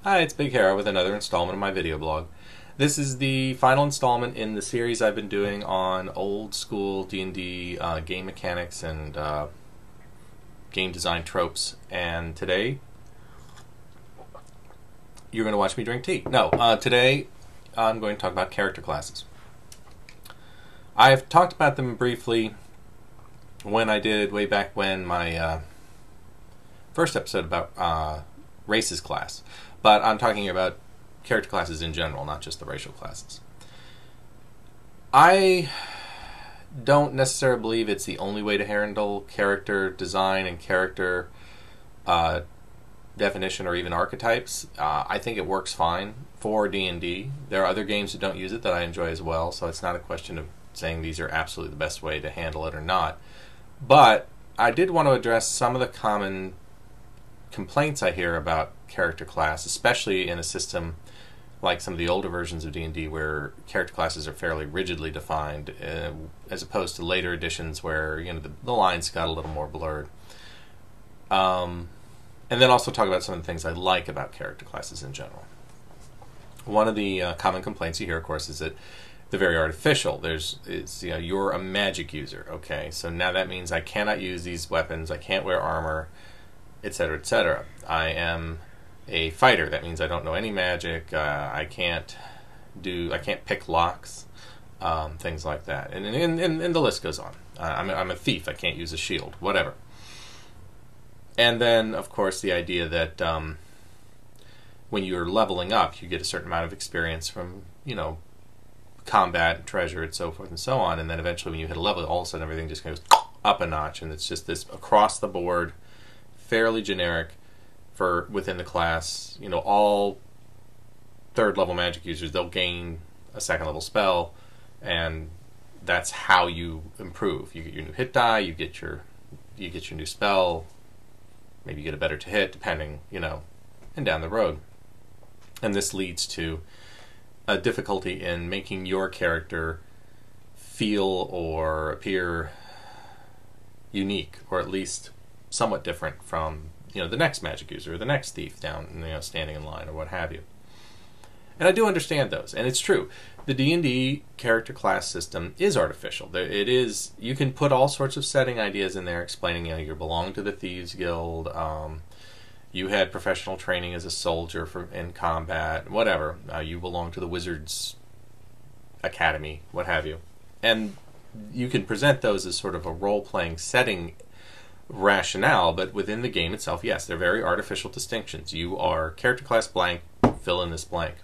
Hi, it's Bighara with another installment of my video blog. This is the final installment in the series I've been doing on old school D&D game mechanics and game design tropes. And today, you're going to watch me drink tea. No, today I'm going to talk about character classes. I've talked about them briefly when I did way back when my first episode about races class. But I'm talking about character classes in general, not just the racial classes. I don't necessarily believe it's the only way to handle character design and character definition or even archetypes. I think it works fine for D&D. There are other games that don't use it that I enjoy as well, so it's not a question of saying these are absolutely the best way to handle it or not. But I did want to address some of the common complaints I hear about character class, especially in a system like some of the older versions of D&D where character classes are fairly rigidly defined, as opposed to later editions where the lines got a little more blurred. And then also talk about some of the things I like about character classes in general. One of the common complaints you hear, of course, is that they're very artificial. You're a magic user, okay? So now that means I cannot use these weapons, I can't wear armor, etc., etc. I am a fighter. That means I don't know any magic. I can't pick locks, things like that, and the list goes on. I'm a thief. I can't use a shield. Whatever. And then, of course, the idea that when you're leveling up, you get a certain amount of experience from combat, treasure, and so forth and so on. And then eventually, when you hit a level, all of a sudden everything just goes up a notch, and it's just this across the board, fairly generic for within the class. All third level magic users, they'll gain a second level spell, and that's how you improve. You get your new hit die, you get your new spell, maybe you get a better to hit, depending, and down the road. And this leads to a difficulty in making your character feel or appear unique, or at least somewhat different from the next magic user or the next thief down standing in line or what have you. And I do understand those, and it's true. The D&D character class system is artificial. It is. You can put all sorts of setting ideas in there, explaining you belong to the Thieves Guild. You had professional training as a soldier in combat, whatever. You belong to the Wizards Academy, what have you. And you can present those as sort of a role-playing setting rationale, but within the game itself, yes, they're very artificial distinctions. You are character class blank, fill in this blank.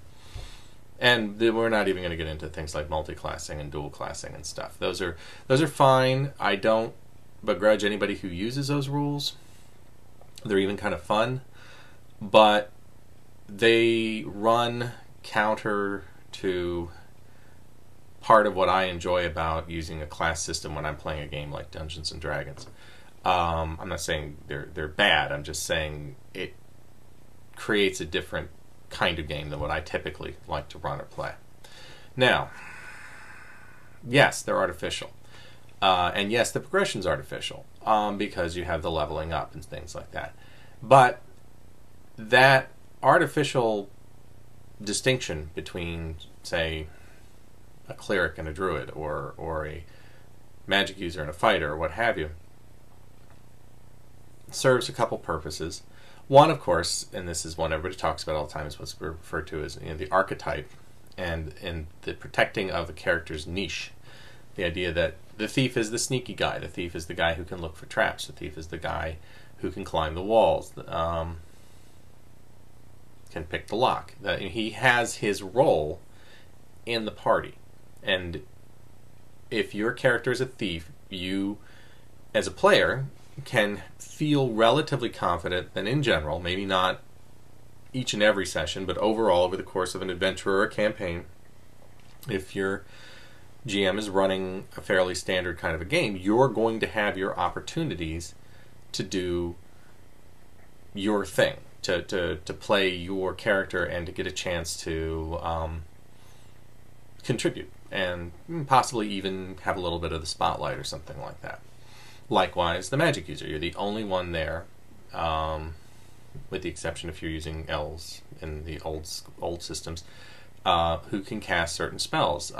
And we're not even going to get into things like multi-classing and dual classing and stuff. Those are fine. I don't begrudge anybody who uses those rules. They're even kind of fun, but they run counter to part of what I enjoy about using a class system when I'm playing a game like Dungeons and Dragons. I'm not saying they're bad. I'm just saying it creates a different kind of game than what I typically like to run or play. Now, yes, they're artificial. And yes, the progression's artificial because you have the leveling up and things like that. But that artificial distinction between, say, a cleric and a druid, or a magic user and a fighter, or what have you, serves a couple purposes. One, of course, and this is one everybody talks about all the time, is what's referred to as the archetype, and in the protecting of the character's niche. The idea that the thief is the sneaky guy, the thief is the guy who can look for traps, the thief is the guy who can climb the walls, can pick the lock. He has his role in the party. And if your character is a thief, you, as a player, can feel relatively confident that in general, maybe not each and every session, but overall over the course of an adventure or a campaign, if your GM is running a fairly standard kind of a game, you're going to have your opportunities to do your thing, to play your character and to get a chance to contribute and possibly even have a little bit of the spotlight or something like that. Likewise, the magic user. You're the only one there with with the exception if you're using elves in the old systems, who can cast certain spells.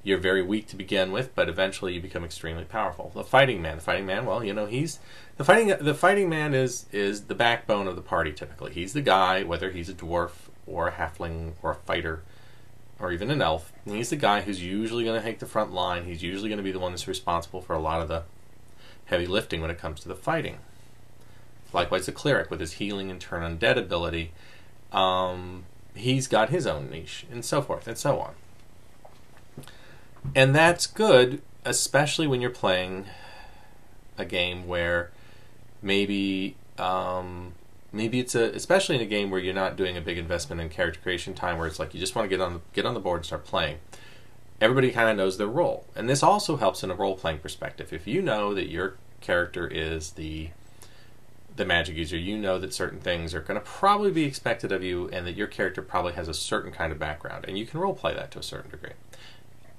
You're very weak to begin with, but eventually you become extremely powerful. The fighting man, well, he's the fighting man is the backbone of the party typically. He's the guy, whether he's a dwarf or a halfling or a fighter or even an elf. And he's the guy who's usually going to take the front line. He's usually going to be the one that's responsible for a lot of the heavy lifting when it comes to the fighting. Likewise, the cleric with his healing and turn undead ability, he's got his own niche, and so forth and so on. And that's good, especially when you're playing a game where maybe it's especially in a game where you're not doing a big investment in character creation time, where it's like you just want to get on the board and start playing. Everybody kind of knows their role, and this also helps in a role-playing perspective. If you know that your character is the magic user, you know that certain things are going to probably be expected of you, and that your character probably has a certain kind of background, and you can role-play that to a certain degree.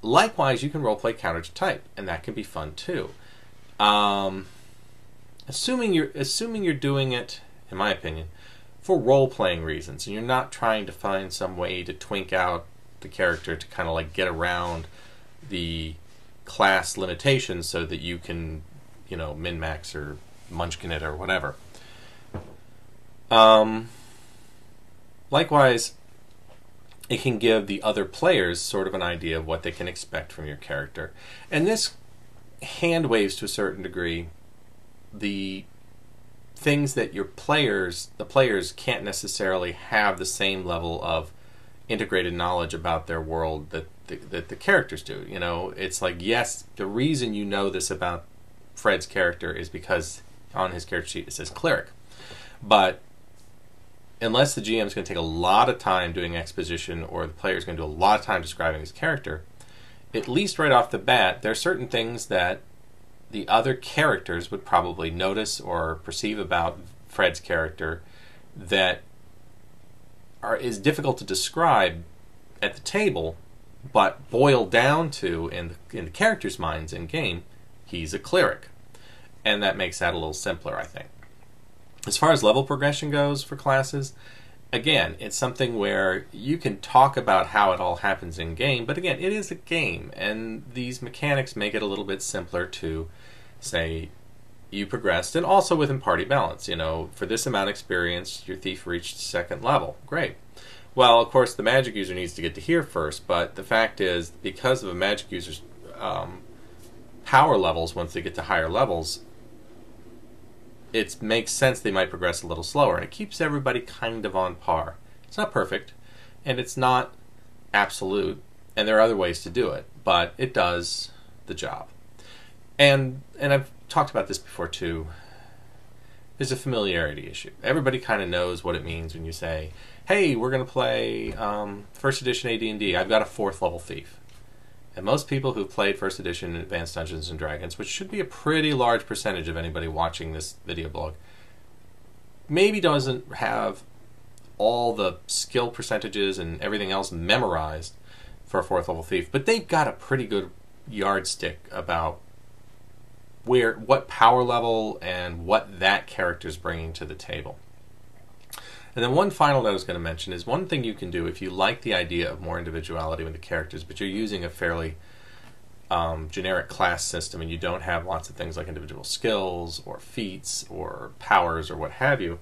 Likewise, you can role-play counter to type, and that can be fun too. Assuming you're doing it, in my opinion, for role-playing reasons, and you're not trying to find some way to twink out the character to kind of like get around the class limitations so that you can, min-max or munchkin it or whatever. Likewise, it can give the other players sort of an idea of what they can expect from your character. And this hand waves to a certain degree the things that the players can't necessarily have the same level of integrated knowledge about their world that the characters do. It's like, yes, the reason you know this about Fred's character is because on his character sheet it says cleric. But unless the GM is going to take a lot of time doing exposition, or the player is going to do a lot of time describing his character, at least right off the bat, there are certain things that the other characters would probably notice or perceive about Fred's character that is difficult to describe at the table, but boiled down to, in the characters' minds in game, he's a cleric. And that makes that a little simpler, I think. As far as level progression goes for classes, again, it's something where you can talk about how it all happens in game, but again, it is a game, and these mechanics make it a little bit simpler to say you progressed, and also within party balance. For this amount of experience, your thief reached second level. Great. Well, of course, the magic user needs to get to here first, but the fact is, because of a magic user's power levels, once they get to higher levels, it makes sense they might progress a little slower, and it keeps everybody kind of on par. It's not perfect, and it's not absolute, and there are other ways to do it, but it does the job. And I've talked about this before too. There's a familiarity issue. Everybody kind of knows what it means when you say, hey, we're going to play first edition AD&D. I've got a 4th level thief. And most people who've played first edition in Advanced Dungeons & Dragons, which should be a pretty large percentage of anybody watching this video blog, maybe doesn't have all the skill percentages and everything else memorized for a 4th level thief, but they've got a pretty good yardstick about what power level and what that character's bringing to the table. And then one final that I was going to mention is one thing you can do if you like the idea of more individuality with the characters, but you're using a fairly generic class system and you don't have lots of things like individual skills or feats or powers or what have you,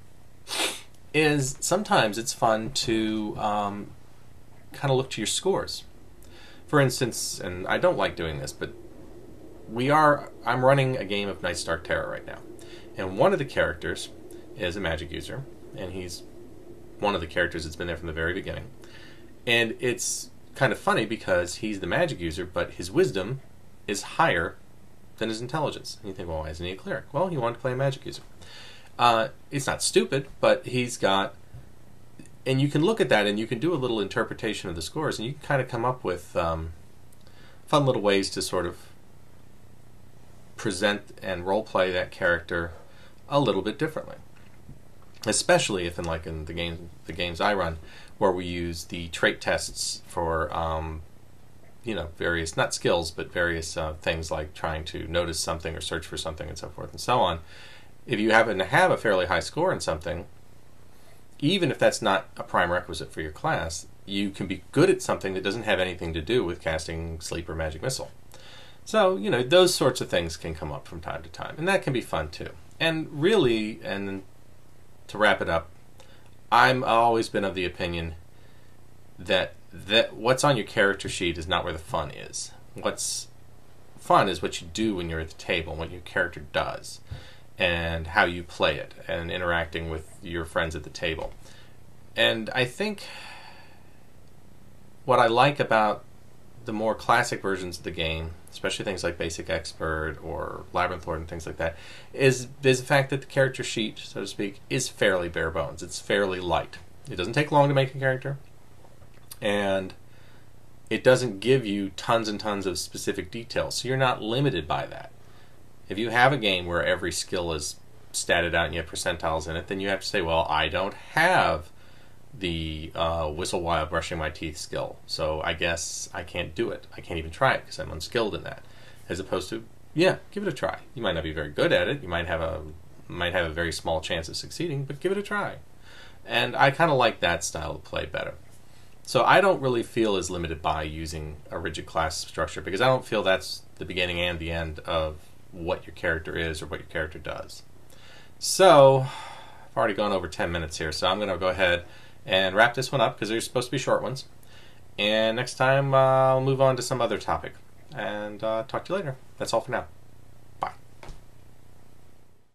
is sometimes it's fun to kind of look to your scores. For instance, and I don't like doing this, but I'm running a game of Night's Dark Terror right now. And one of the characters is a magic user, and he's one of the characters that's been there from the very beginning. And it's kind of funny because he's the magic user, but his wisdom is higher than his intelligence. And you think, well, why isn't he a cleric? Well, he wanted to play a magic user. It's not stupid, but he's got... And you can look at that and you can do a little interpretation of the scores, and you can kind of come up with fun little ways to sort of present and role-play that character a little bit differently. Especially if, in the games I run, where we use the trait tests for, various, not skills, but various things like trying to notice something or search for something and so forth and so on. If you happen to have a fairly high score in something, even if that's not a prime requisite for your class, you can be good at something that doesn't have anything to do with casting Sleep or Magic Missile. So, those sorts of things can come up from time to time, and that can be fun too. And really, and to wrap it up, I've always been of the opinion that what's on your character sheet is not where the fun is. What's fun is what you do when you're at the table, what your character does, and how you play it, and interacting with your friends at the table. And I think what I like about the more classic versions of the game, especially things like Basic Expert or Labyrinth Lord and things like that, is the fact that the character sheet, so to speak, is fairly bare bones. It's fairly light. It doesn't take long to make a character, and it doesn't give you tons and tons of specific details, so you're not limited by that. If you have a game where every skill is statted out and you have percentiles in it, then you have to say, well, I don't have the whistle while brushing my teeth skill, so I guess I can't do it. I can't even try it because I'm unskilled in that. As opposed to, yeah, give it a try. You might not be very good at it. You might have a very small chance of succeeding, but give it a try. And I kind of like that style of play better. So I don't really feel as limited by using a rigid class structure, because I don't feel that's the beginning and the end of what your character is or what your character does. So I've already gone over 10 minutes here, so I'm going to go ahead and wrap this one up because they're supposed to be short ones. And next time I'll move on to some other topic. And talk to you later. That's all for now.